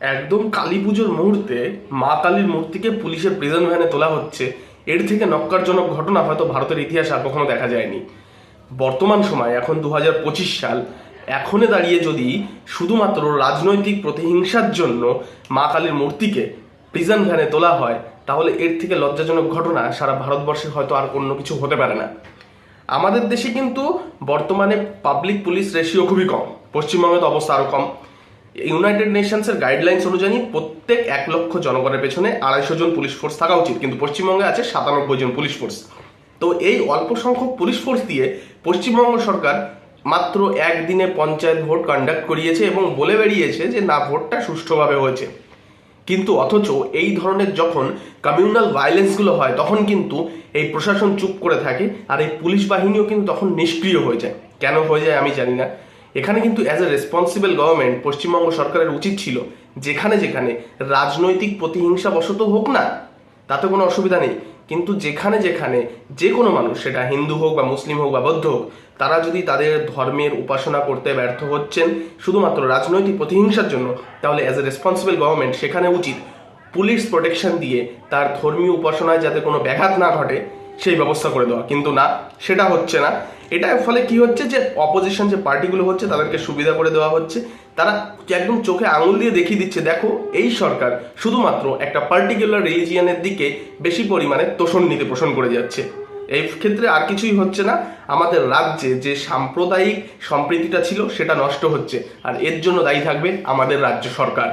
একদম কালী পুজোর মুহূর্তে মা কালীর মূর্তিকে পুলিশের প্রিজন ভ্যানে তোলা হচ্ছে, এর থেকে নক্কারজনক ঘটনা হয়তো ভারতের ইতিহাসে আর কখনো দেখা যায়নি। বর্তমান সময় এখন 2025 সাল, এখনে দাঁড়িয়ে যদি শুধুমাত্র রাজনৈতিক প্রতিহিংসার জন্য মা কালীর মূর্তিকে প্রিজন ভ্যানে তোলা হয়, তাহলে এর থেকে লজ্জাজনক ঘটনা সারা ভারতবর্ষে হয়তো আর অন্য কিছু হতে পারে না। আমাদের দেশে কিন্তু বর্তমানে পাবলিক পুলিশ রেশিও খুবই কম, পশ্চিমবঙ্গে তো অবস্থা আরও কম। ইউনাইটেড নেশনসের গাইডলাইন্স অনুযায়ী প্রত্যেক 1 লক্ষ জনগণের পেছনে 250 জন পুলিশ ফোর্স থাকা উচিত, কিন্তু পশ্চিমবঙ্গে আছে 97 জন পুলিশ ফোর্স। তো এই অল্প সংখ্যক পুলিশ ফোর্স দিয়ে পশ্চিমবঙ্গ সরকার মাত্র একদিনে পঞ্চায়েত ভোট কন্ডাক্ট করিয়েছে এবং বলে বেরিয়েছে যে না, ভোটটা সুষ্ঠুভাবে হয়েছে। কিন্তু অথচ এই ধরনের যখন কমিউনাল ভায়োলেন্সগুলো হয়, তখন কিন্তু এই প্রশাসন চুপ করে থাকে, আর এই পুলিশ বাহিনীও কিন্তু তখন নিষ্ক্রিয় হয়ে যায়। কেন হয়ে যায় আমি জানি না। এখানে কিন্তু as a responsible government Paschimbanga সরকারের উচিত ছিল যেখানে যেখানে রাজনৈতিক প্রতিহিংসা বশত হোক না, তাতে কোনো অসুবিধা নেই, কিন্তু যেখানে যেখানে যে কোনো মানুষ, সেটা হিন্দু হোক বা মুসলিম হোক বা বৌদ্ধ হোক, তারা যদি তাদের ধর্মের উপাসনা করতে ব্যর্থ হচ্ছেন শুধুমাত্র রাজনৈতিক প্রতিহিংসার জন্য, তাহলে অ্যাজ এ রেসপন্সিবল গভর্নমেন্ট সেখানে উচিত পুলিশ প্রোটেকশন দিয়ে তার ধর্মীয় উপাসনায় যাতে কোনো ব্যাঘাত না ঘটে সেই ব্যবস্থা করে দেওয়া। কিন্তু না, সেটা হচ্ছে না। এটার ফলে কি হচ্ছে যে অপোজিশন যে পার্টিগুলো হচ্ছে তাদেরকে সুবিধা করে দেওয়া হচ্ছে। তারা একদম চোখে আঙুল দিয়ে দেখিয়ে দিচ্ছে, দেখো এই সরকার শুধুমাত্র একটা পার্টিকুলার রিলিজিয়ানের দিকে বেশি পরিমাণে তোষণ নীতি পোষণ করে যাচ্ছে। এই ক্ষেত্রে আর কিছুই হচ্ছে না, আমাদের রাজ্যে যে সাম্প্রদায়িক সম্প্রীতিটা ছিল সেটা নষ্ট হচ্ছে, আর এর জন্য দায়ী থাকবে আমাদের রাজ্য সরকার।